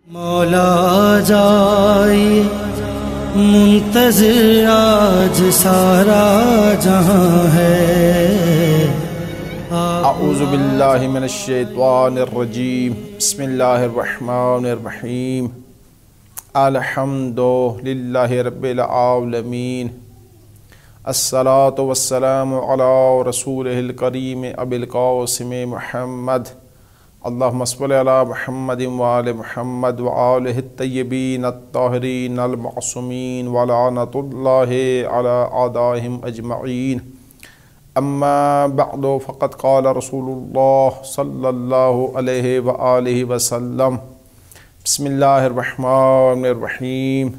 مولا جائے منتظر آج سارا جہاں ہے۔ اعوذ باللہ من الشیطان الرجیم، بسم اللہ الرحمن الرحیم، الحمد للہ رب العالمین، الصلاۃ والسلام علی رسولہ الکریم ابی القاسم محمد، اللہم صل علی محمد وآل محمد وآلہ الطیبین الطاہرین المعصومین ولعنۃ اللہ علی اعدائہم اجمعین۔ اما بعد فقد قال رسول اللہ صلی اللہ علیہ وآلہ وسلم، بسم اللہ الرحمن الرحیم،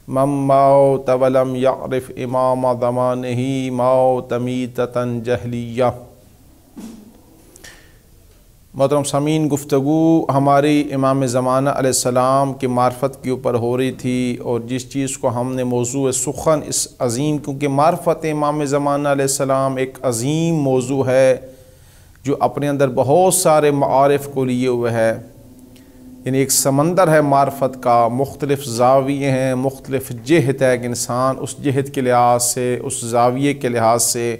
من موت ولم یعرف امام زمانہ موت میتۃ جہلیہ۔ محترم سامعین، گفتگو ہماری امام زمانہ علیہ السلام کی معرفت کے اوپر ہو رہی تھی، اور جس چیز کو ہم نے موضوع سخن اس عظیم، کیونکہ معرفت امام زمانہ علیہ السلام ایک عظیم موضوع ہے جو اپنے اندر بہت سارے معارف کو لیے ہوئے ہے، یعنی ایک سمندر ہے معرفت کا، مختلف زاویے ہیں، مختلف جہت ہے کہ انسان اس جہت کے لحاظ سے، اس زاویے کے لحاظ سے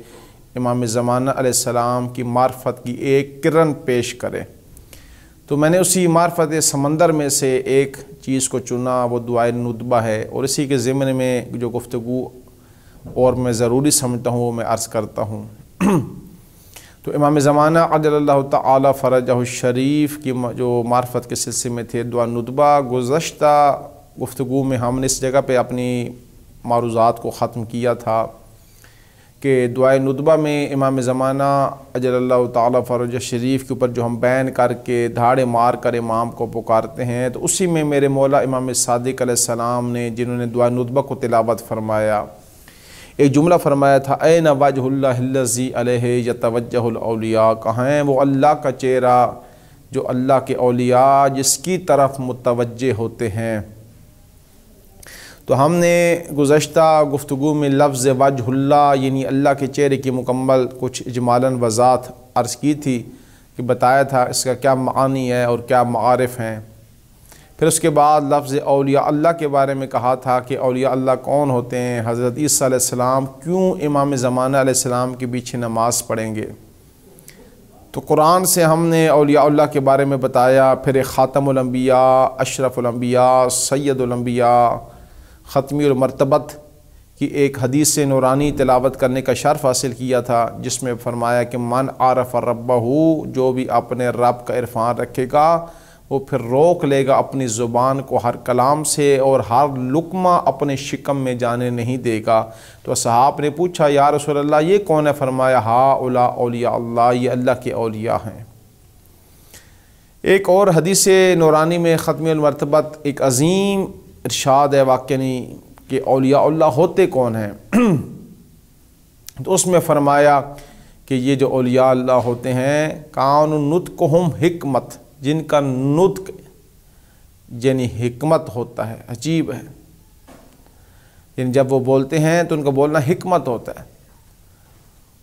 امام زمانہ علیہ السلام کی معرفت کی ایک کرن پیش کرے۔ تو میں نے اسی معرفت سمندر میں سے ایک چیز کو چنا، وہ دعائے ندبہ ہے، اور اسی کے ضمن میں جو گفتگو اور میں ضروری سمجھتا ہوں وہ میں عرض کرتا ہوں۔ تو امام زمانہ عجل اللہ تعالی فرجہ الشریف کی جو معرفت کے سلسلے میں تھے دعا ندبہ، گزشتہ گفتگو میں ہم نے اس جگہ پہ اپنی معروضات کو ختم کیا تھا کہ دعائے ندبہ میں امام زمانہ عجل اللہ تعالی فرجہ شریف کے اوپر جو ہم بیان کر کے دھاڑے مار کر امام کو پکارتے ہیں، تو اسی میں میرے مولا امام صادق علیہ السلام نے، جنہوں نے دعائے ندبہ کو تلاوت فرمایا، ایک جملہ فرمایا تھا، این وجہ اللہ الذی علیہ یتوجہ الاولیاء، کہاں ہے وہ اللہ کا چہرہ جو اللہ کے اولیاء جس کی طرف متوجہ ہوتے ہیں۔ تو ہم نے گزشتہ گفتگو میں لفظ وجہ اللہ یعنی اللہ کے چہرے کی مکمل کچھ اجمالاً وضاحت عرض کی تھی، کہ بتایا تھا اس کا کیا معانی ہے اور کیا معارف ہیں۔ پھر اس کے بعد لفظ اولیاء اللہ کے بارے میں کہا تھا کہ اولیاء اللہ کون ہوتے ہیں، حضرت عیسیٰ علیہ السلام کیوں امام زمانہ علیہ السلام کے پیچھے نماز پڑھیں گے۔ تو قرآن سے ہم نے اولیاء اللہ کے بارے میں بتایا، پھر ایک خاتم الانبیاء، اشرف الانبیاء، سید الانبیاء، ختمی المرتبت کی ایک حدیث نورانی تلاوت کرنے کا شرف حاصل کیا تھا، جس میں فرمایا کہ من عرف ربہ، جو بھی اپنے رب کا عرفان رکھے گا وہ پھر روک لے گا اپنی زبان کو ہر کلام سے، اور ہر لقمہ اپنے شکم میں جانے نہیں دے گا۔ تو صحاب نے پوچھا یا رسول اللہ یہ کون ہے؟ فرمایا ہؤلاء اولیاء اللہ، یہ اللہ کے اولیاء ہیں۔ ایک اور حدیث نورانی میں ختمی المرتبت ایک عظیم ارشاد ہے واقعی کہ اولیاء اللہ ہوتے کون ہیں۔ تو اس میں فرمایا کہ یہ جو اولیاء اللہ ہوتے ہیں، کان نطقہم حکمت، جن کا نطق یعنی حکمت ہوتا ہے، عجیب ہے، یعنی جب وہ بولتے ہیں تو ان کا بولنا حکمت ہوتا ہے،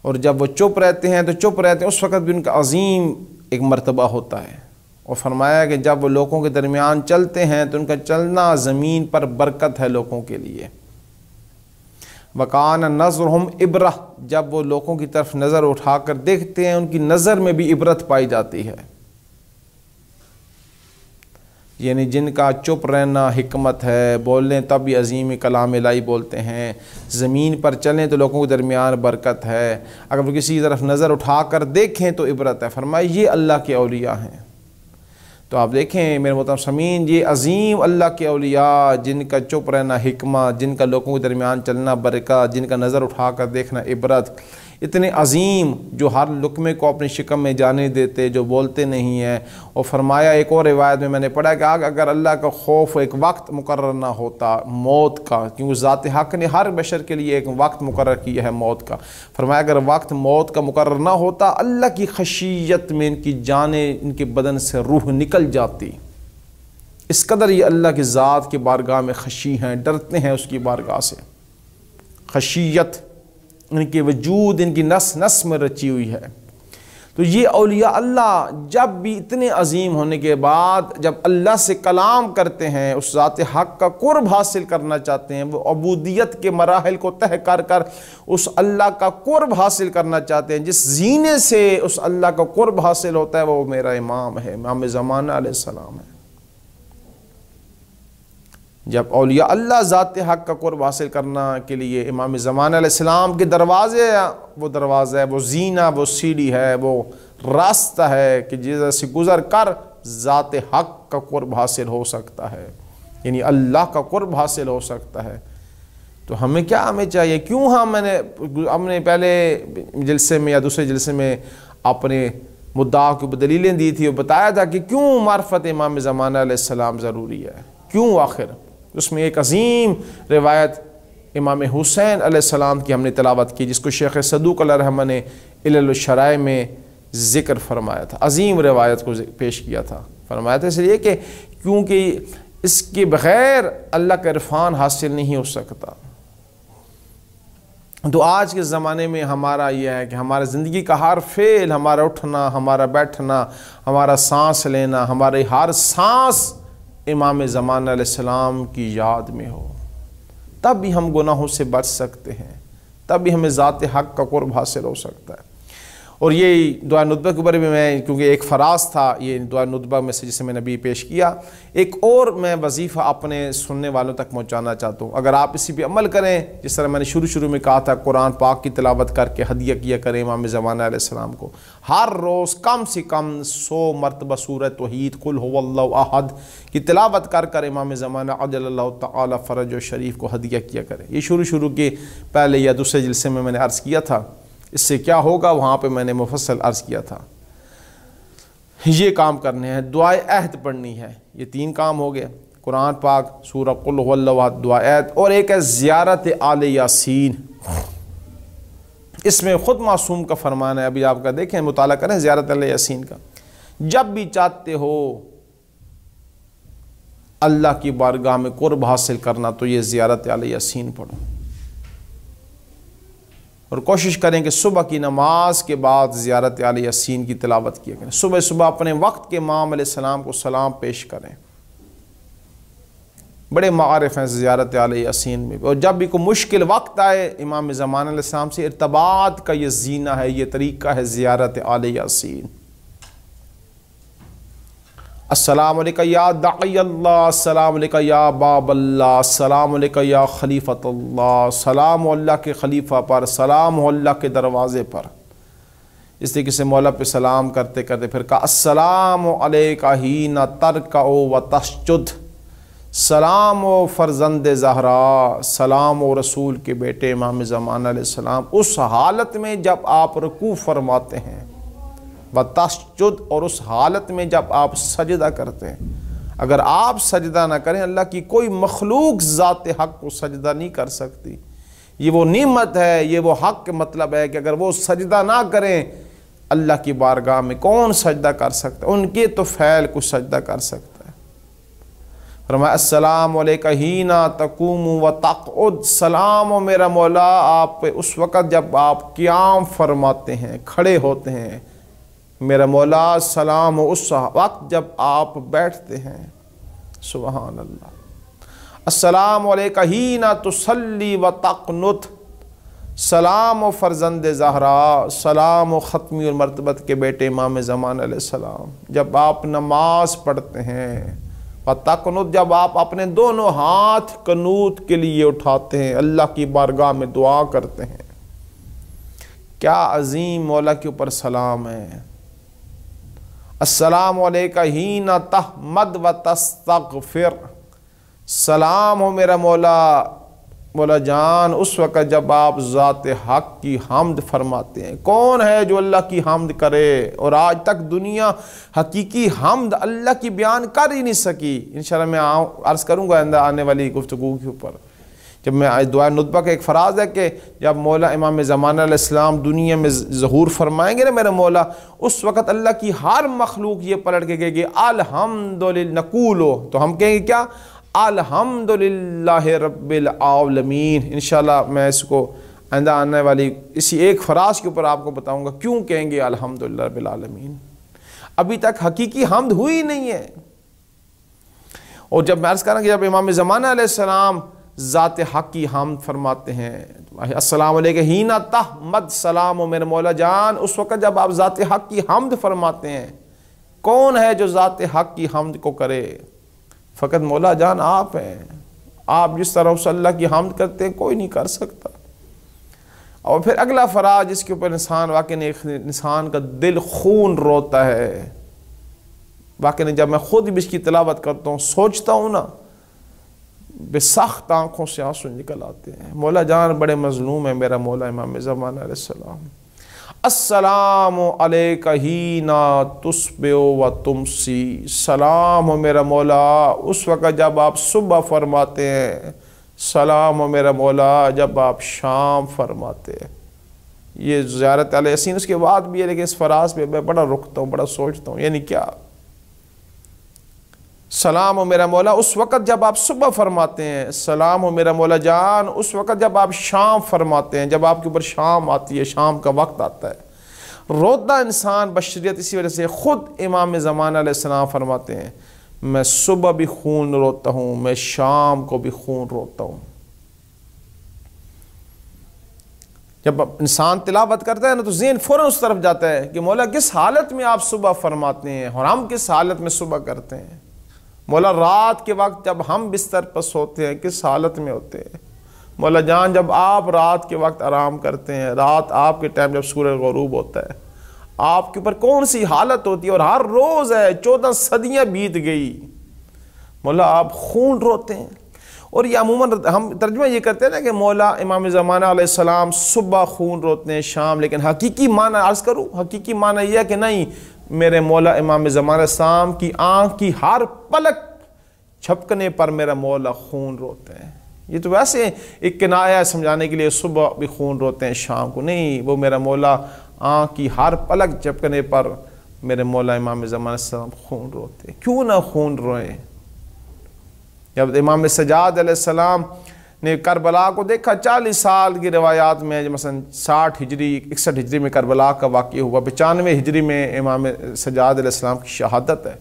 اور جب وہ چپ رہتے ہیں تو چپ رہتے ہیں، اس وقت بھی ان کا عظیم ایک مرتبہ ہوتا ہے۔ اور فرمایا کہ جب وہ لوگوں کے درمیان چلتے ہیں تو ان کا چلنا زمین پر برکت ہے لوگوں کے لیے۔ وَقَانَ نَظْرُهُمْ عِبْرَةٌ، جب وہ لوگوں کی طرف نظر اٹھا کر دیکھتے ہیں ان کی نظر میں بھی عبرت پائی جاتی ہے، یعنی جن کا چپ رہنا حکمت ہے، بولیں تب بھی عظیم کلام الہی بولتے ہیں، زمین پر چلیں تو لوگوں کے درمیان برکت ہے، اگر وہ کسی طرف نظر اٹھا کر دیکھیں تو عبرت ہے۔ فرمایا یہ اللہ کے اولیاء ہیں۔ تو آپ دیکھیں میرے محترم سامعین، یہ عظیم اللہ کے اولیاء جن کا چپ رہنا حکمت، جن کا لوگوں کے درمیان چلنا برکت، جن کا نظر اٹھا کر دیکھنا عبرت، اتنے عظیم جو ہر لقمے کو اپنی شکم میں جانے دیتے، جو بولتے نہیں ہیں۔ اور فرمایا ایک اور روایت میں نے پڑھا کہ اگر اللہ کا خوف ایک وقت مقرر نہ ہوتا موت کا، کیونکہ ذات حق نے ہر بشر کے لیے ایک وقت مقرر کیا ہے موت کا، فرمایا اگر وقت موت کا مقرر نہ ہوتا، اللہ کی خشیت میں ان کی جانیں، ان کے بدن سے روح نکل جاتی۔ اس قدر یہ اللہ کی ذات کی بارگاہ میں خشی ہیں، ڈرتے ہیں اس کی بارگاہ سے۔ خشیت ان کے وجود ان کی نس نس میں رچی ہوئی ہے۔ تو یہ اولیاء اللہ جب بھی اتنے عظیم ہونے کے بعد جب اللہ سے کلام کرتے ہیں، اس ذات حق کا قرب حاصل کرنا چاہتے ہیں، وہ عبودیت کے مراحل کو طے کر کر اس اللہ کا قرب حاصل کرنا چاہتے ہیں، جس زینے سے اس اللہ کا قرب حاصل ہوتا ہے وہ میرا امام ہے، امام زمانہ علیہ السلام ہے۔ جب اولیاء اللہ ذات حق کا قرب حاصل کرنا کے لیے امام زمانہ علیہ السلام کے دروازے، وہ دروازہ ہے، وہ زینہ، وہ سیڑھی ہے، وہ راستہ ہے کہ جس سے گزر کر ذات حق کا قرب حاصل ہو سکتا ہے، یعنی اللہ کا قرب حاصل ہو سکتا ہے۔ تو ہمیں چاہیے، کیوں ہم نے پہلے جلسے میں یا دوسرے جلسے میں اپنے مدعا کی دلیلیں دی تھی اور بتایا تھا کہ کیوں معرفت امام زمانہ علیہ السلام ضروری ہے، کیوں آخر۔ اس میں ایک عظیم روایت امام حسین علیہ السلام کی ہم نے تلاوت کی، جس کو شیخ صدوق علیہ الرحمہ نے علل الشرائع میں ذکر فرمایا تھا، عظیم روایت کو پیش کیا تھا، فرمایا تھا اس لیے کہ کیونکہ اس کے بغیر اللہ کا عرفان حاصل نہیں ہو سکتا۔ تو آج کے زمانے میں ہمارا یہ ہے کہ ہمارا زندگی کا ہر فعل، ہمارا اٹھنا، ہمارا بیٹھنا، ہمارا سانس لینا، ہمارے ہر سانس امام زمانہ علیہ السلام کی یاد میں ہو، تب بھی ہم گناہوں سے بچ سکتے ہیں، تب بھی ہمیں ذات حق کا قرب حاصل ہو سکتا ہے۔ اور یہ دعا ندبہ کے اوپر بھی میں، کیونکہ ایک فراز تھا یہ دعا ندبہ میں سے جسے میں نے ابھی پیش کیا، ایک اور میں وظیفہ اپنے سننے والوں تک پہنچانا چاہتا ہوں۔ اگر آپ اسی پہ عمل کریں، جس طرح میں نے شروع میں کہا تھا، قرآن پاک کی تلاوت کر کے ہدیہ کیا کریں امام زمانہ علیہ السلام کو، ہر روز کم سے کم 100 مرتبہ سورہ توحید قل هو اللہ احد کی تلاوت کر کر امام زمانہ عجل اللہ تعالی فرج و شریف کو ہدیہ کیا کریں۔ یہ شروع کے پہلے یا دوسرے جلسے میں نے عرض کیا تھا، اس سے کیا ہوگا وہاں پہ میں نے مفصل عرض کیا تھا۔ یہ کام کرنے ہیں، دعائے عہد پڑھنی ہے، یہ 3 کام ہو گئے، قرآن پاک، سورہ قل هو اللہ احد، دعائے عہد، اور ایک ہے زیارت آل یاسین۔ اس میں خود معصوم کا فرمان ہے، ابھی آپ کا دیکھیں، مطالعہ کریں زیارت آل یاسین کا۔ جب بھی چاہتے ہو اللہ کی بارگاہ میں قرب حاصل کرنا تو یہ زیارت آل یاسین پڑھو، اور کوشش کریں کہ صبح کی نماز کے بعد زیارت آل یاسین کی تلاوت کیا کریں، صبح اپنے وقت کے امام علیہ السلام کو سلام پیش کریں۔ بڑے معارف ہیں زیارت آل یاسین میں، اور جب بھی کوئی مشکل وقت آئے امام زمانہ علیہ السلام سے ارتباط کا یہ زینہ ہے، یہ طریقہ ہے زیارت آل یاسین۔ السلام علیکہ یا داعی اللہ، السلام علیکہ یا باب اللہ، السلام علیکہ یا خلیفۃ اللہ، سلام اللہ کے خلیفہ پر، سلام اللہ کے دروازے پر۔ اس طریقے سے مولا پہ سلام کرتے کرتے پھر کہا السلام علیکہ حین ترکع و تسجد، سلام و فرزند زہرا، سلام و رسول کے بیٹے امام زمانہ علیہ السلام، اس حالت میں جب آپ رکوع فرماتے ہیں، وَتَسْجُدْ، اور اس حالت میں جب آپ سجدہ کرتے ہیں۔ اگر آپ سجدہ نہ کریں، اللہ کی کوئی مخلوق ذات حق کو سجدہ نہیں کر سکتی۔ یہ وہ نعمت ہے، یہ وہ حق کے مطلب ہے کہ اگر وہ سجدہ نہ کریں اللہ کی بارگاہ میں کون سجدہ کر سکتا ہے؟ ان کے تو فعل کو سجدہ کر سکتا ہے۔ فرمایا السلام علیکہ حین تقوم و تقعد، سلام و میرا مولا آپ پہ اس وقت جب آپ قیام فرماتے ہیں، کھڑے ہوتے ہیں، میرا مولا سلام و اس وقت جب آپ بیٹھتے ہیں۔ سبحان اللہ۔ السلام علیکہ حین تصلی و تقنت، سلام و فرزند زہرا، سلام و ختمی المرتبت کے بیٹے امام زمانہ علیہ السلام، جب آپ نماز پڑھتے ہیں، و تقنت، جب آپ اپنے دونوں ہاتھ قنوت کے لیے اٹھاتے ہیں، اللہ کی بارگاہ میں دعا کرتے ہیں۔ کیا عظیم مولا کے اوپر سلام ہے۔ السلام علیکہ حین تحمد و تستغفر، سلام ہو میرا مولا جان اس وقت جب آپ ذات حق کی حمد فرماتے ہیں۔ کون ہے جو اللہ کی حمد کرے؟ اور آج تک دنیا حقیقی حمد اللہ کی بیان کر ہی نہیں سکی۔ انشاءاللہ میں عرض کروں گا آنے والی گفتگو کے اوپر، جب میں دعا ندبہ کا ایک فراز ہے کہ جب مولا امام زمانہ علیہ السلام دنیا میں ظہور فرمائیں گے نا میرا مولا، اس وقت اللہ کی ہر مخلوق یہ پلٹ کے کہے گی الحمدللہ، نقولو، تو ہم کہیں گے کیا؟ الحمدللہ رب العالمین۔ انشاءاللہ میں اس کو آئندہ آنے والی اسی ایک فراز کے اوپر آپ کو بتاؤں گا کیوں کہیں گے الحمدللہ رب العالمین۔ ابھی تک حقیقی حمد ہوئی نہیں ہے۔ اور جب میں عرض کر رہا کہ جب امام زمانہ علیہ السلام ذات حق کی حمد فرماتے ہیں، السلام علیکہ ہینا تحمد، سلام و میرے مولا جان، اس وقت جب آپ ذات حق کی حمد فرماتے ہیں، کون ہے جو ذات حق کی حمد کو کرے؟ فقط مولا جان آپ ہیں۔ آپ جس طرح سے اللہ کی حمد کرتے ہیں کوئی نہیں کر سکتا۔ اور پھر اگلا فراز جس کے اوپر انسان واقعی انسان کا دل خون روتا ہے، واقعی جب میں خود بھی اس کی تلاوت کرتا ہوں سوچتا ہوں نا، بے سخت آنکھوں سے آنسو نکل آتے ہیں۔ مولا جان بڑے مظلوم ہے میرا مولا امام زمانہ علیہ السلام۔ السلام علیکہ ہینا تصبح و تمسی، سلام ہو میرا مولا اس وقت جب آپ صبح فرماتے ہیں، سلام ہو میرا مولا جب آپ شام فرماتے ہیں۔ یہ زیارت علیہ یاسین اس کے بعد بھی ہے، لیکن اس فراز پہ میں بڑا رکتا ہوں، بڑا سوچتا ہوں، یعنی کیا؟ سلام ہو میرا مولا اس وقت جب آپ صبح فرماتے ہیں، سلام ہو میرا مولا جان اس وقت جب آپ شام فرماتے ہیں، جب آپ کے اوپر شام آتی ہے، شام کا وقت آتا ہے۔ روتا انسان بشریت اسی وجہ سے، خود امام زمانہ علیہ السلام فرماتے ہیں میں صبح بھی خون روتا ہوں، میں شام کو بھی خون روتا ہوں۔ جب انسان تلاوت کرتا ہے نا تو ذہن فوراً اس طرف جاتا ہے کہ مولا کس حالت میں آپ صبح فرماتے ہیں اور ہم کس حالت میں صبح کرتے ہیں۔ مولا رات کے وقت جب ہم بستر پر سوتے ہیں کس حالت میں ہوتے ہیں۔ مولا جان جب آپ رات کے وقت آرام کرتے ہیں، رات آپ کے ٹائم جب سورج غروب ہوتا ہے، آپ کے اوپر کون سی حالت ہوتی ہے؟ اور ہر روز ہے 14 صدیاں بیت گئی، مولا آپ خون روتے ہیں۔ اور یہ عموماً ہم ترجمہ یہ کرتے ہیں نا کہ مولا امام زمانہ علیہ السلام صبح خون روتے ہیں شام، لیکن حقیقی معنی عرض کروں، حقیقی معنی یہ ہے کہ نہیں، میرے مولا امام زمانہ علیہ السلام کی آنکھ کی ہر پلک چھپکنے پر میرا مولا خون روتے ہیں۔ یہ تو ویسے ایک کنایہ ہے سمجھانے کے لیے صبح بھی خون روتے ہیں شام کو، نہیں، وہ میرا مولا آنکھ کی ہر پلک چھپکنے پر میرے مولا امام زمانہ علیہ السلام خون روتے ہیں۔ کیوں نہ خون روئیں؟ جب امام سجاد علیہ السلام نے کربلا کو دیکھا، 40 سال کی روایات میں مثلا 60 ہجری 61 ہجری میں کربلا کا واقعہ ہوا، 95 ہجری میں امام سجاد علیہ السلام کی شہادت ہے۔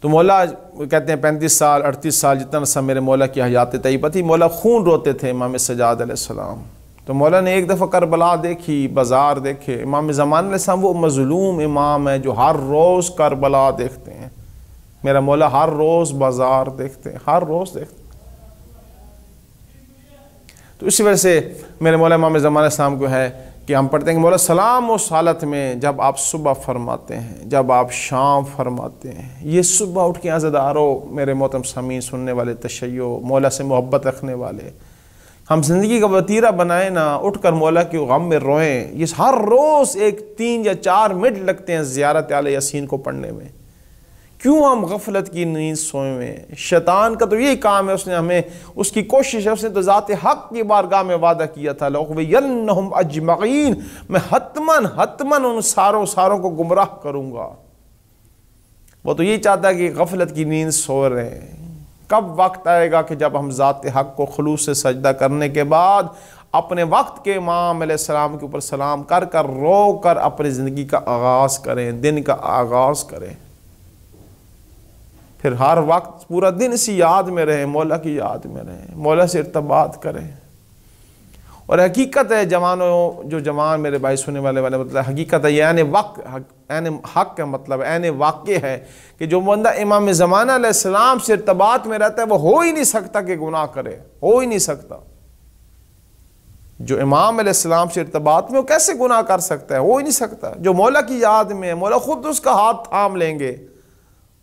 تو مولا کہتے ہیں 35 سال 38 سال جتنا عرصہ میرے مولا کی حیات طیبہ تھی، مولا خون روتے تھے امام سجاد علیہ السلام۔ تو مولا نے ایک دفعہ کربلا دیکھی، بازار دیکھے، امام زمانہ علیہ السلام وہ مظلوم امام ہے جو ہر روز کربلا دیکھتے ہیں، میرا مولا ہر روز بازار دیکھتے ہیں، ہر روز دیکھتے ہیں۔ تو اسی وجہ سے میرے مولا امام زمانہ علیہ السلام کو ہے کہ ہم پڑھتے ہیں کہ مولا سلام اس حالت میں جب آپ صبح فرماتے ہیں، جب آپ شام فرماتے ہیں۔ یہ صبح اٹھ کے عزادارو، میرے محترم سامعین سننے والے، تشیع مولا سے محبت رکھنے والے، ہم زندگی کا وتیرہ بنائیں نا، اٹھ کر مولا کے غم میں روئیں۔ یہ ہر روز 3 یا 4 منٹ لگتے ہیں زیارت علیہ یاسین کو پڑھنے میں۔ کیوں ہم غفلت کی نیند سوئے ہوئے؟ شیطان کا تو یہی کام ہے، اس نے ہمیں، اس کی کوشش ہے، اس نے تو ذات حق کی بارگاہ میں وعدہ کیا تھا لَأُغْوِيَنَّهُمْ أَجْمَعِينَ، میں حتماً ان ساروں کو گمراہ کروں گا۔ وہ تو یہی چاہتا ہے کہ غفلت کی نیند سو رہے ہیں۔ کب وقت آئے گا کہ جب ہم ذات حق کو خلوص سے سجدہ کرنے کے بعد اپنے وقت کے امام علیہ السلام کے اوپر سلام کر کر رو کر اپنی زندگی کا آغاز کریں، دن کا آغاز کریں، پھر ہر وقت پورا دن اسی یاد میں رہیں، مولا کی یاد میں رہیں، مولا سے ارتباط کریں۔ اور حقیقت ہے جوانوں، جو جوان میرے بھائی سننے والے مطلب حقیقت ہے، یہ عین حق کا مطلب عین واقع ہے کہ جو بندہ امام زمانہ علیہ السلام سے ارتباط میں رہتا ہے وہ ہو ہی نہیں سکتا کہ گناہ کرے، ہو ہی نہیں سکتا۔ جو امام علیہ السلام سے ارتباط میں وہ کیسے گناہ کر سکتا ہے؟ ہو ہی نہیں سکتا۔ جو مولا کی یاد میں ہے، مولا خود اس کا ہاتھ تھام لیں گے،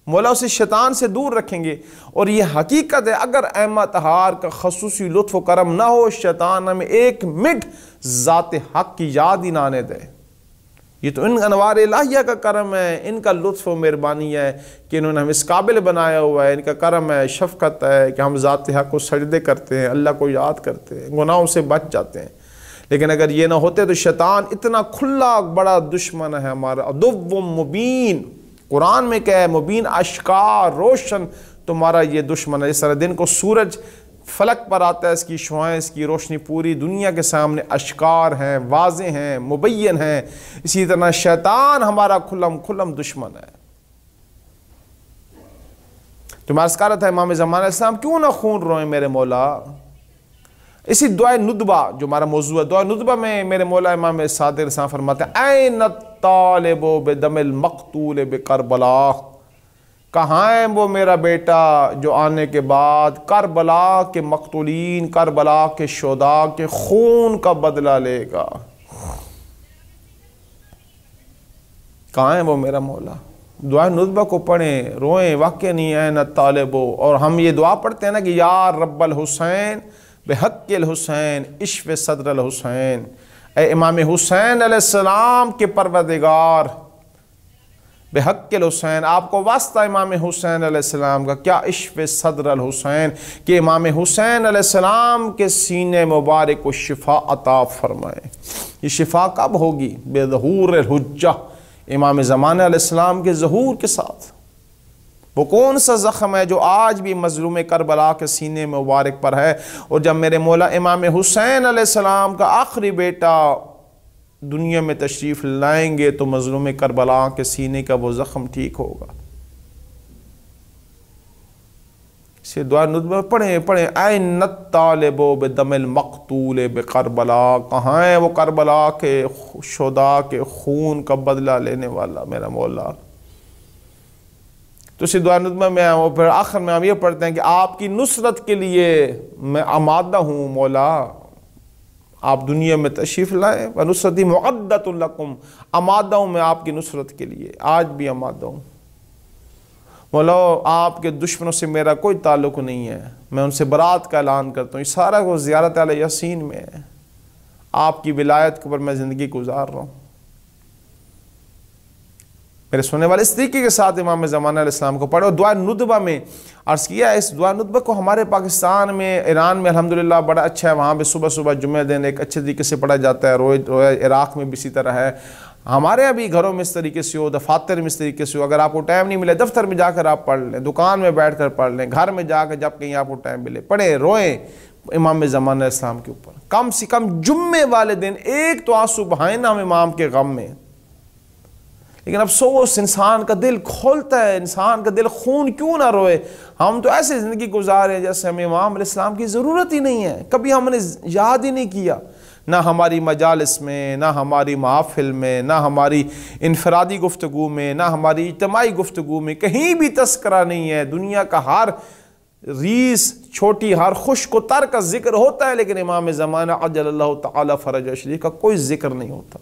مولا اسے شیطان سے دور رکھیں گے۔ اور یہ حقیقت ہے، اگر ائمہ طہار کا خصوصی لطف و کرم نہ ہو، شیطان ہمیں 1 منٹ ذات حق کی یاد ہی نہ آنے دے۔ یہ تو ان انوار الہیہ کا کرم ہے، ان کا لطف و مہربانی ہے کہ انہوں نے ہمیں اس قابل بنایا ہوا ہے، ان کا کرم ہے، شفقت ہے کہ ہم ذات حق کو سجدے کرتے ہیں، اللہ کو یاد کرتے ہیں، گناہوں سے بچ جاتے ہیں۔ لیکن اگر یہ نہ ہوتے تو شیطان اتنا کھلا بڑا دشمن ہے ہمارا، عدو مبین، قرآن میں کیا ہے؟ مبین، اشکار، روشن تمہارا یہ دشمن ہے۔ اس طرح دن کو سورج فلک پر آتا ہے، اس کی شعاعیں، اس کی روشنی پوری دنیا کے سامنے اشکار ہیں، واضح ہیں، مبین ہیں۔ اسی طرح شیطان ہمارا کھلم کھلم دشمن ہے۔ تو میں عرض کر رہا تھا امام زمانہ علیہ السلام کیوں نہ خون روئیں میرے مولا۔ اسی دعائے ندبہ جو ہمارا موضوع ہے، دعائے ندبہ میں میرے مولا امام صادق علیہ السلام فرماتے ہیں این الطالب بدم المقتول بکربلا، کہاں ہے وہ میرا بیٹا جو آنے کے بعد کربلا کے مقتولین، کربلا کے شہداء کے خون کا بدلہ لے گا، کہاں ہے وہ میرا مولا۔ دعا ندبہ کو پڑھیں، روئیں، واقع نہیں ہے نہ طالبو۔ اور ہم یہ دعا پڑھتے ہیں نا کہ یا رب الحسین بحق الحسین اشف صدر الحسین، اے امام حسین علیہ السلام کے پروردگار بحق الحسین، آپ کو واسطہ امام حسین علیہ السلام کا، کیا اشف صدر الحسین، کہ امام حسین علیہ السلام کے سینے مبارک کو شفا عطا فرمائے۔ یہ شفا کب ہوگی؟ بے ظہور الحجہ، امام زمانہ علیہ السلام کے ظہور کے ساتھ۔ وہ کون سا زخم ہے جو آج بھی مظلوم کربلا کے سینے مبارک پر ہے؟ اور جب میرے مولا امام حسین علیہ السلام کا آخری بیٹا دنیا میں تشریف لائیں گے تو مظلوم کربلا کے سینے کا وہ زخم ٹھیک ہوگا۔ اسے دعا ندبہ پڑھیں این الطالب بدم المقتول بکربلا، کہاں ہے وہ کربلا کے شہداء کے خون کا بدلہ لینے والا میرا مولا۔ تو اسی دعا ندبہ میں پھر آخر میں ہم یہ پڑھتے ہیں کہ آپ کی نصرت کے لیے میں آمادہ ہوں مولا، آپ دنیا میں تشریف لائیں، وَنُصْرَتِي مُعَدَّةٌ لَكُمْ، آمادہ ہوں میں آپ کی نصرت کے لیے، آج بھی آمادہ ہوں مولا۔ آپ کے دشمنوں سے میرا کوئی تعلق نہیں ہے، میں ان سے برات کا اعلان کرتا ہوں، یہ سارا وہ زیارت علی یاسین میں ہے، آپ کی ولایت کے اوپر میں زندگی گزار رہا ہوں۔ میرے سننے والے اس طریقے کے ساتھ امام زمانہ علیہ السلام کو پڑھو۔ دعا ندبہ میں عرض کیا ہے، اس دعا ندبہ کو ہمارے پاکستان میں، ایران میں الحمدللہ بڑا اچھا ہے، وہاں پہ صبح صبح جمعہ دن ایک اچھے طریقے سے پڑھا جاتا ہے، روز عراق میں بھی اسی طرح ہے، ہمارے یہاں بھی گھروں میں اس طریقے سے ہو، دفاتر میں اس طریقے سے ہو۔ اگر آپ کو ٹائم نہیں ملے دفتر میں جا کر آپ پڑھ لیں، دکان میں بیٹھ کر پڑھ لیں، گھر میں جا کر جب کہیں آپ کو ٹائم ملے پڑھیں، روئیں امام زمانہ علیہ السلام کے اوپر۔ کم سے کم جمعے والے دن ایک تو آنسو بہائیں نا ہم امام کے غم میں۔ لیکن افسوس انسان کا دل کھولتا ہے، انسان کا دل خون کیوں نہ روئے۔ ہم تو ایسے زندگی گزارے جیسے ہمیں امام علیہ السلام کی ضرورت ہی نہیں ہے، کبھی ہم نے یاد ہی نہیں کیا، نہ ہماری مجالس میں، نہ ہماری محافل میں، نہ ہماری انفرادی گفتگو میں، نہ ہماری اجتماعی گفتگو میں، کہیں بھی تذکرہ نہیں ہے۔ دنیا کا ہر ریس چھوٹی، ہر خشک و تر کا ذکر ہوتا ہے، لیکن امام زمانہ عجل اللہ تعالی فرج شریف کا کوئی ذکر نہیں ہوتا۔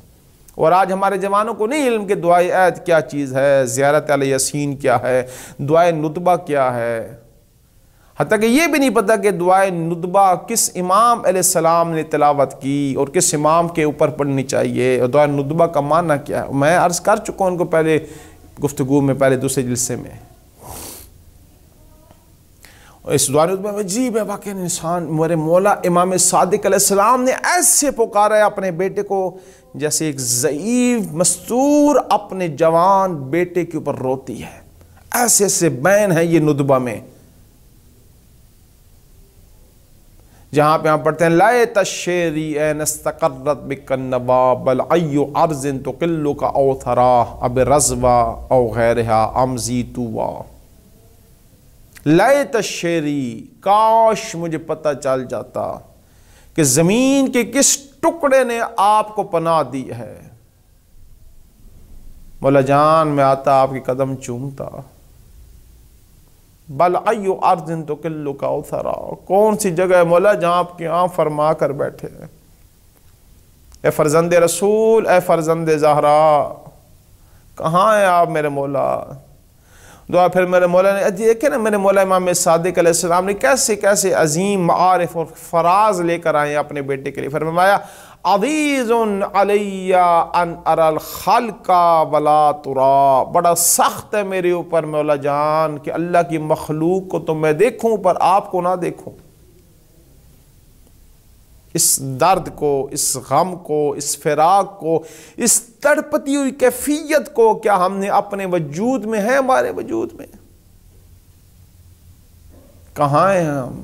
اور آج ہمارے جوانوں کو نہیں علم کہ دعائے عید کیا چیز ہے، زیارت علی یاسین کیا ہے، دعائے ندبہ کیا ہے، حتیٰ کہ یہ بھی نہیں پتہ کہ دعائے ندبہ کس امام علیہ السلام نے تلاوت کی اور کس امام کے اوپر پڑھنی چاہیے، اور دعائے ندبہ کا معنی کیا ہے۔ میں عرض کر چکا ہوں ان کو پہلے گفتگو میں، پہلے دوسرے جلسے میں۔ اور اس دعائے ندبہ میں عجیب ہے واقعی، انسان میرے مولا امام صادق علیہ السلام نے ایسے پکارا ہے اپنے بیٹے کو جیسے ایک ضعیف مستور اپنے جوان بیٹے کے اوپر روتی ہے، ایسے ایسے بین ہے یہ ندبہ میں، جہاں پہ ہم پڑھتے ہیں لَيْتَ الشِّعْرِ اَيْنَ اسْتَقَرَّتْ بِكَ النَّوَا بَلْ أَيُّ عَرْضٍ تُقِلُّكَ أَوْ ثَرَاهُ أَبْرَزْوَا أَوْ غَيْرِهَا أَمْزِيتُوا۔ لَيْتَ الشِّعْرِ، کاش مجھے پتہ چل جاتا کہ زمین کے کس ٹکڑے نے آپ کو پناہ دی ہے۔ مولا جان میں آتا آپ کے قدم چومتا، بل ایو ارض تکلک او ثرا، کون سی جگہ ہے مولا جہاں آپ کی آنکھ فرما کر بیٹھے ہیں۔ اے فرزند رسول، اے فرزند زہرا، کہاں ہیں آپ میرے مولا؟ دعا پھر میرے مولا نے دیکھے نا، میرے مولا امام صادق علیہ السلام نے کیسے کیسے عظیم معارف اور فراز لے کر آئے اپنے بیٹے کے لیے۔ فرمایا عزیز علی ان ارى الخلق ولا ترا، بڑا سخت ہے میرے اوپر مولا جان کہ اللہ کی مخلوق کو تو میں دیکھوں پر آپ کو نہ دیکھوں۔ اس درد کو، اس غم کو، اس فراق کو، اس تڑپتی ہوئی کیفیت کو کیا ہم نے اپنے وجود میں ہے؟ ہمارے وجود میں کہاں ہیں ہم؟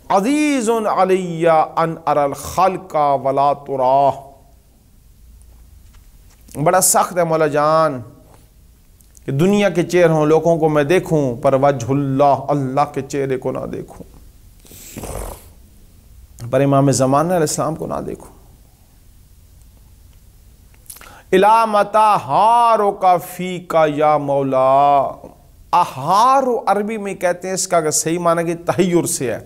عزیز علی ان اری الخلق ولا تراہ، بڑا سخت ہے مولا جان کہ دنیا کے چہروں لوگوں کو میں دیکھوں پر وجہ اللہ، اللہ کے چہرے کو نہ دیکھوں، پر امام زمانہ علیہ السلام کو نہ دیکھوں۔ الا متی حارک فیک یا مولا، احارو عربی میں کہتے ہیں، اس کا اگر صحیح معنی کہ تحیر سے ہے،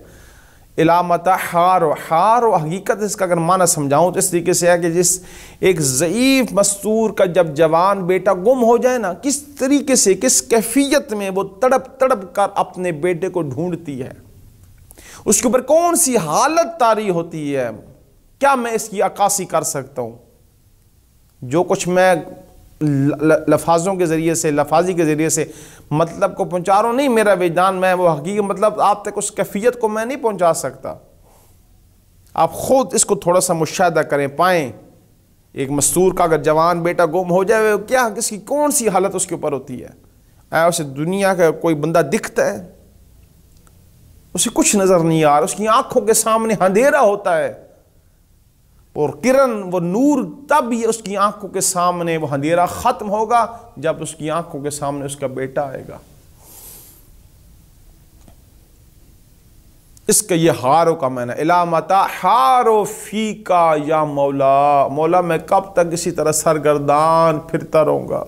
الا متی حارو حقیقت اس کا اگر معنی سمجھاؤں تو اس طریقے سے ہے کہ جس ایک ضعیف مستور کا جب جوان بیٹا گم ہو جائے نا، کس طریقے سے کس کیفیت میں وہ تڑپ تڑپ کر اپنے بیٹے کو ڈھونڈتی ہے، اس کے اوپر کون سی حالت طاری ہوتی ہے، کیا میں اس کی عکاسی کر سکتا ہوں؟ جو کچھ میں لفاظوں کے ذریعے سے، لفاظی کے ذریعے سے مطلب کو پہنچا رہا ہوں، نہیں میرا وجدان میں وہ حقیقی مطلب آپ تک اس کیفیت کو میں نہیں پہنچا سکتا۔ آپ خود اس کو تھوڑا سا مشاہدہ کریں، پائیں ایک مستور کا اگر جوان بیٹا گم ہو جائے کیا کس کی کون سی حالت اس کے اوپر ہوتی ہے۔ اسے دنیا کا کوئی بندہ دکھتا ہے، اسے کچھ نظر نہیں آ رہا، اس کی آنکھوں کے سامنے اندھیرا ہوتا ہے، اور کرن وہ نور تب ہی اس کی آنکھوں کے سامنے وہ اندھیرا ختم ہوگا جب اس کی آنکھوں کے سامنے اس کا بیٹا آئے گا۔ اس کا یہ ہارو کا معنی، الا متی حارو فیک یا مولا، مولا میں کب تک اسی طرح سرگردان پھرتا رہوں گا،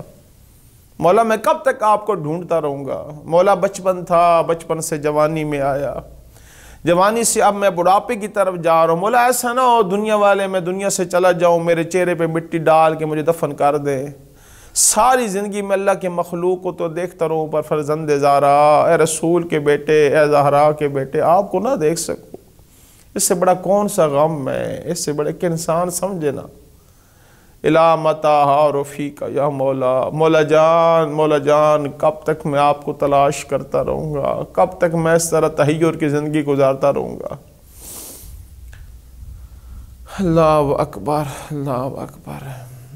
مولا میں کب تک آپ کو ڈھونڈتا رہوں گا۔ مولا بچپن تھا، بچپن سے جوانی میں آیا، جوانی سے اب میں بڑھاپے کی طرف جا رہا ہوں، مولا ایسا نہ ہو دنیا والے میں دنیا سے چلا جاؤں، میرے چہرے پہ مٹی ڈال کے مجھے دفن کر دے، ساری زندگی میں اللہ کے مخلوق کو تو دیکھتا رہوں پر فرزند زہرا، اے رسول کے بیٹے، اے زہرا کے بیٹے آپ کو نہ دیکھ سکوں، اس سے بڑا کون سا غم ہے، اس سے بڑے کہ انسان سمجھے نا۔ الا متی حارو فیک یا مولا، مولا جان کب تک میں آپ کو تلاش کرتا رہوں گا، کب تک میں اس طرح تحیر کی زندگی گزارتا رہوں گا۔ اللہ اکبر، اللہ اکبر۔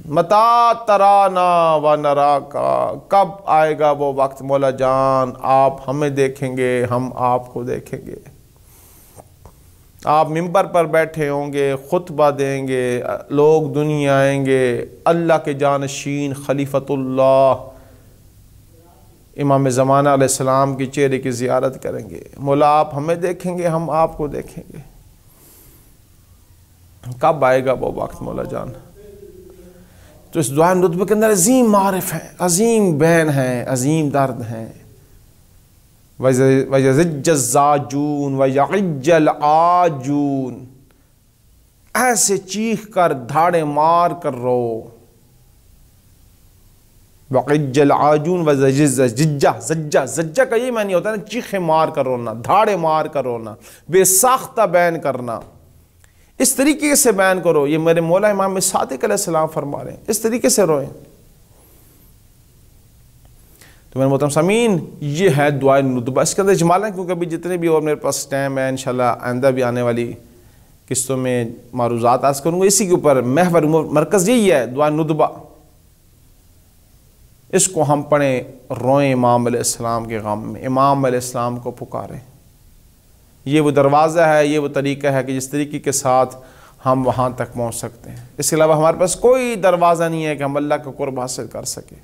متی ترانا و نراکا، کب آئے گا وہ وقت مولا جان آپ ہمیں دیکھیں گے، ہم آپ کو دیکھیں گے، آپ منبر پر بیٹھے ہوں گے، خطبہ دیں گے، لوگ دنیا آئیں گے، اللہ کے جانشین خلیفۃ اللہ امام زمانہ علیہ السلام کی چہرے کی زیارت کریں گے، مولا آپ ہمیں دیکھیں گے، ہم آپ کو دیکھیں گے۔ کب آئے گا وہ وقت مولا جان؟ تو اس دعائے رتبے کے اندر عظیم معارف ہیں، عظیم بین ہیں، عظیم درد ہیں۔ وَيَزِجَّ الزَّاجُونَ وَيَعِجَّ الْعَاجُونَ، ایسے چیخ کر دھاڑے مار کر رو۔ وَعِجَّ الْعَاجُونَ وَزَجَّ، زجہ کا یہ معنی ہوتا ہے نا، چیخیں مار کر رونا، دھاڑے مار کر رونا، بے ساختہ بیان کرنا، اس طریقے سے بیان کرو۔ یہ میرے مولا امام صادق علیہ السلام فرما رہے ہیں، اس طریقے سے روئیں۔ تو میرے محترم سامعین، یہ ہے دعائے ندبہ، اس کے اندر اجمال ہے کیونکہ ابھی جتنے بھی اور میرے پاس ٹائم ہے انشاءاللہ آئندہ بھی آنے والی قسطوں میں معروضات عرض کروں گا، اسی کے اوپر محور مرکز یہی ہے دعائے ندبہ، اس کو ہم پڑھیں، روئیں امام علیہ السلام کے غم میں، امام علیہ السلام کو پکاریں۔ یہ وہ دروازہ ہے، یہ وہ طریقہ ہے کہ جس طریقے کے ساتھ ہم وہاں تک پہنچ سکتے ہیں، اس کے علاوہ ہمارے پاس کوئی دروازہ نہیں ہے کہ ہم اللہ کا قرب حاصل کر سکیں۔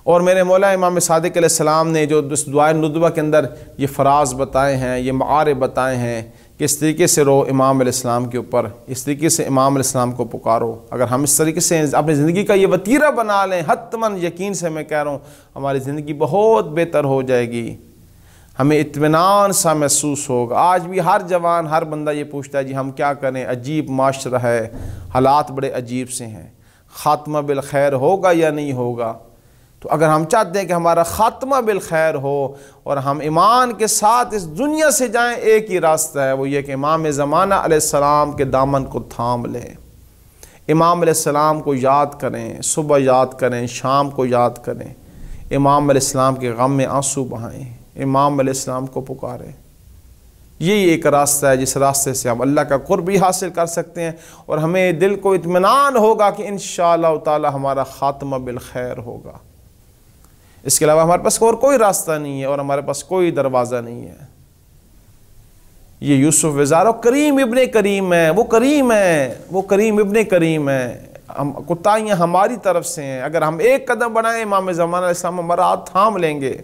اور میرے مولا امام صادق علیہ السلام نے جو اس دعائے ندبہ کے اندر یہ فراز بتائے ہیں، یہ معارف بتائے ہیں کہ اس طریقے سے رو امام علیہ السلام کے اوپر، اس طریقے سے امام علیہ السلام کو پکارو، اگر ہم اس طریقے سے اپنی زندگی کا یہ وتیرہ بنا لیں، حتماً یقین سے میں کہہ رہا ہوں ہماری زندگی بہت بہتر ہو جائے گی، ہمیں اطمینان سا محسوس ہوگا۔ آج بھی ہر جوان، ہر بندہ یہ پوچھتا ہے جی ہم کیا کریں، عجیب معاشرہ ہے، حالات بڑے عجیب سے ہیں، خاتمہ بالخیر ہوگا یا نہیں ہوگا؟ تو اگر ہم چاہتے ہیں کہ ہمارا خاتمہ بالخیر ہو اور ہم ایمان کے ساتھ اس دنیا سے جائیں، ایک ہی راستہ ہے، وہ یہ کہ امام زمانہ علیہ السلام کے دامن کو تھام لیں، امام علیہ السلام کو یاد کریں، صبح یاد کریں، شام کو یاد کریں، امام علیہ السلام کے غم میں آنسو بہائیں، امام علیہ السلام کو پکاریں۔ یہی ایک راستہ ہے جس راستے سے ہم اللہ کا قرب بھی حاصل کر سکتے ہیں اور ہمیں دل کو اطمینان ہوگا کہ انشاءاللہ تعالی ہمارا خاتمہ بالخیر ہوگا۔ اس کے علاوہ ہمارے پاس اور کوئی راستہ نہیں ہے اور ہمارے پاس کوئی دروازہ نہیں ہے۔ یہ یوسف وزارہ کریم ابن کریم ہے، وہ کریم ہے، وہ کریم ابن کریم ہے۔ کوتاہیاں ہماری طرف سے ہیں، اگر ہم ایک قدم بڑھائیں امام زمانہ علیہ السلام ہمارا ہاتھ تھام لیں گے۔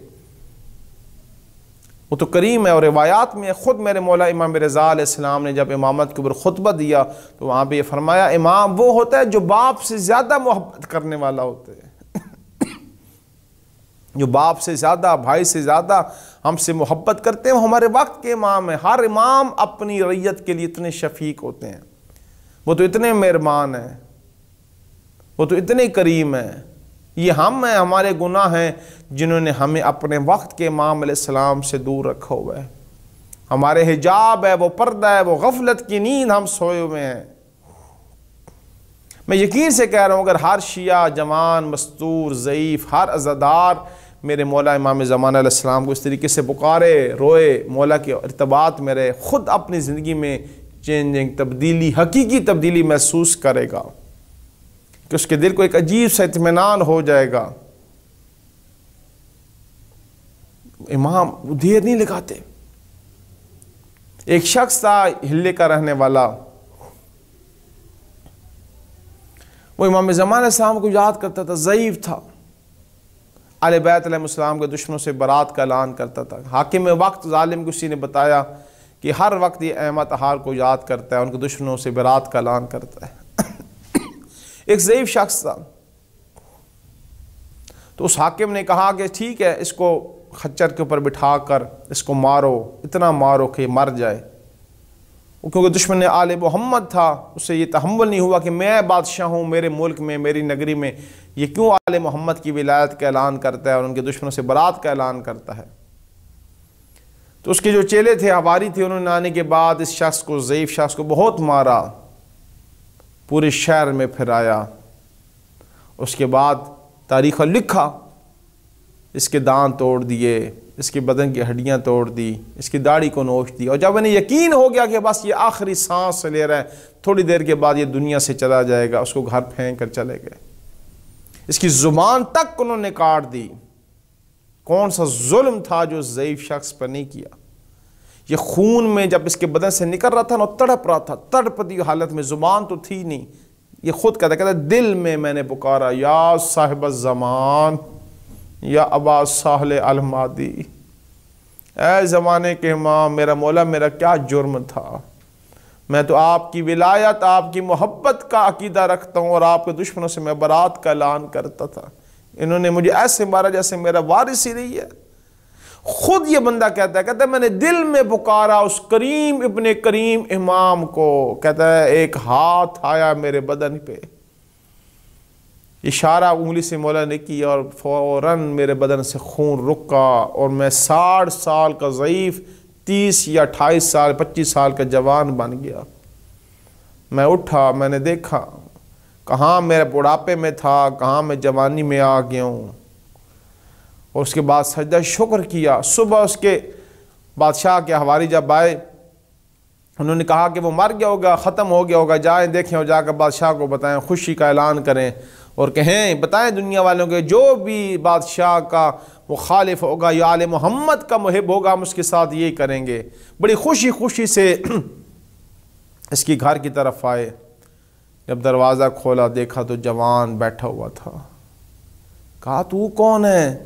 وہ تو کریم ہے، اور روایات میں خود میرے مولا امام رضا علیہ السلام نے جب امامت کے اوپر خطبہ دیا تو وہاں پہ یہ فرمایا امام وہ ہوتا ہے جو باپ سے زیادہ محبت کرنے والا ہوتا ہے، جو باپ سے زیادہ، بھائی سے زیادہ ہم سے محبت کرتے ہیں، وہ ہمارے وقت کے امام ہیں۔ ہر امام اپنی رعیت کے لیے اتنے شفیق ہوتے ہیں، وہ تو اتنے مہربان ہیں، وہ تو اتنے کریم ہیں۔ یہ ہم ہیں، ہمارے گناہ ہیں جنہوں نے ہمیں اپنے وقت کے امام علیہ السلام سے دور رکھا ہوا ہے۔ ہمارے حجاب ہے، وہ پردہ ہے، وہ غفلت کی نیند ہم سوئے ہوئے ہیں۔ میں یقین سے کہہ رہا ہوں اگر ہر شیعہ، جوان، مستور، ضعیف، ہر عزادار میرے مولا امام زمانہ علیہ السلام کو اس طریقے سے پکارے، روئے، مولا کے ارتباط میں رہے، خود اپنی زندگی میں چینجنگ، تبدیلی، حقیقی تبدیلی محسوس کرے گا کہ اس کے دل کو ایک عجیب سا اطمینان ہو جائے گا۔ امام دیر نہیں لگاتے۔ ایک شخص تھا ہلے کا رہنے والا، وہ امام زمانہ علیہ السلام کو یاد کرتا تھا، ضعیف تھا، اہل بیت علیہ السلام کے دشمنوں سے برات کا اعلان کرتا تھا۔ حاکم وقت ظالم کسی نے بتایا کہ ہر وقت یہ احمد طہار کو یاد کرتا ہے، ان کے دشمنوں سے برات کا اعلان کرتا ہے۔ ایک ضعیف شخص تھا، تو اس حاکم نے کہا کہ ٹھیک ہے، اس کو خچر کے اوپر بٹھا کر اس کو مارو، اتنا مارو کہ مر جائے۔ کیونکہ دشمن آل محمد تھا، اسے یہ تحمل نہیں ہوا کہ میں بادشاہ ہوں میرے ملک میں، میری نگری میں، یہ کیوں آل محمد کی ولایت کا اعلان کرتا ہے اور ان کے دشمنوں سے برات کا اعلان کرتا ہے۔ تو اس کے جو چیلے تھے، حواری تھے، انہوں نے آنے کے بعد اس شخص کو، ضعیف شخص کو بہت مارا، پورے شہر میں پھرایا۔ اس کے بعد تاریخ لکھا، اس کے دانت توڑ دیے، اس کے بدن کی ہڈیاں توڑ دی، اس کی داڑھی کو نوچ دی، اور جب انہیں یقین ہو گیا کہ بس یہ آخری سانس لے رہا ہے، تھوڑی دیر کے بعد یہ دنیا سے چلا جائے گا، اس کو گھر پھینک کر چلے گئے۔ اس کی زبان تک انہوں نے کاٹ دی۔ کون سا ظلم تھا جو ضعیف شخص پر نہیں کیا؟ یہ خون میں جب اس کے بدن سے نکل رہا تھا نا، تڑپ رہا تھا، تڑپتی حالت میں، زبان تو تھی نہیں۔ یہ خود کہتا دل میں میں نے پکارا، یا صاحب الزمان یا ابا ساحل المادی، اے زمانے کے امام، میرا مولا، میرا کیا جرم تھا؟ میں تو آپ کی ولایت، آپ کی محبت کا عقیدہ رکھتا ہوں، اور آپ کے دشمنوں سے میں برات کا اعلان کرتا تھا۔ انہوں نے مجھے ایسے مارا جیسے میرا وارث ہی نہیں ہے۔ خود یہ بندہ کہتا ہے میں نے دل میں پکارا اس کریم ابن کریم امام کو، کہتا ہے ایک ہاتھ آیا میرے بدن پہ، اشارہ انگلی سے مولا نے کیا، اور فوراً میرے بدن سے خون رکا، اور میں 60 سال کا ضعیف 30 یا 28 سال 25 سال کا جوان بن گیا۔ میں اٹھا، میں نے دیکھا کہاں میرے بڑھاپے میں تھا، کہاں میں جوانی میں آ گیا ہوں، اور اس کے بعد سجدہ شکر کیا۔ صبح اس کے بادشاہ کے حواری جب آئے، انہوں نے کہا کہ وہ مر گیا ہوگا، ختم ہو گیا ہوگا، جائیں دیکھیں اور جا کر بادشاہ کو بتائیں، خوشی کا اعلان کریں، اور کہیں بتائیں دنیا والوں کے جو بھی بادشاہ کا مخالف ہوگا یا آل محمد کا محب ہوگا، ہم اس کے ساتھ یہی کریں گے۔ بڑی خوشی سے اس کی گھر کی طرف آئے، جب دروازہ کھولا دیکھا تو جوان بیٹھا ہوا تھا۔ کہا تو کون ہے؟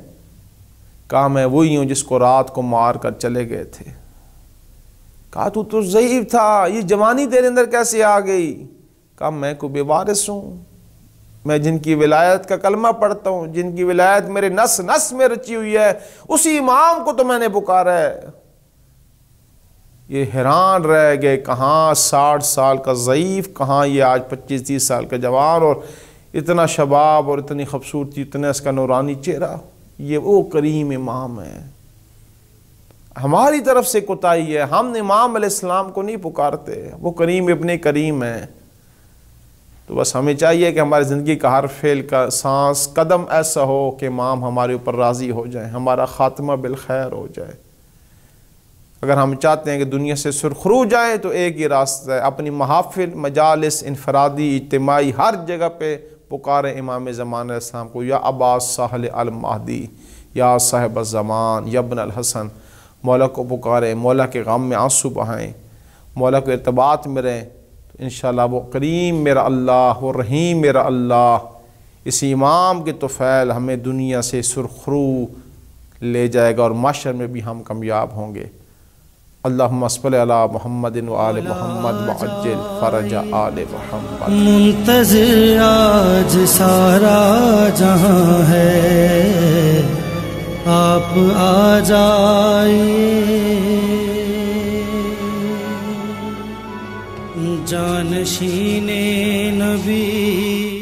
کہا میں وہی ہوں جس کو رات کو مار کر چلے گئے تھے۔ کہا تو ضعیف تھا، یہ جوانی تیرے اندر کیسے آ گئی؟ کہا میں کو بے وارث ہوں، میں جن کی ولایت کا کلمہ پڑھتا ہوں، جن کی ولایت میرے نس نس میں رچی ہوئی ہے، اسی امام کو تو میں نے پکارا ہے۔ یہ حیران رہ گئے، کہاں 60 سال کا ضعیف، کہاں یہ آج 25-30 سال کا جوان، اور اتنا شباب اور اتنی خوبصورتی، اتنا اس کا نورانی چہرہ۔ یہ وہ کریم امام ہے۔ ہماری طرف سے کوتاہی ہے، ہم امام علیہ السلام کو نہیں پکارتے، وہ کریم ابن کریم ہے۔ تو بس ہمیں چاہیے کہ ہماری زندگی کا ہر فعل کا سانس قدم ایسا ہو کہ امام ہمارے اوپر راضی ہو جائیں، ہمارا خاتمہ بالخیر ہو جائے۔ اگر ہم چاہتے ہیں کہ دنیا سے سرخرو جائیں تو ایک ہی راستہ ہے، اپنی محافل، مجالس، انفرادی، اجتماعی، ہر جگہ پہ پکاریں امام زمانہ علیہ السلام کو، یا ابا ساحل المہدی، یا صاحب الزمان، یا ابن الحسن، مولا کو پکاریں، مولا کے غم میں آنسو بہائیں، مولا کو ارتباط میں رہیں، تو انشاءاللہ وہ کریم میرا اللہ، وہ رحیم میرا اللہ، اس امام کے طفیل ہمیں دنیا سے سرخرو لے جائے گا اور محشر میں بھی ہم کامیاب ہوں گے۔ اللہم صلی علی محمد و آل محمد وعجل فرج آل محمد۔ منتظر آج سارا جہاں ہے، آپ آ جائیے، جانشین نبی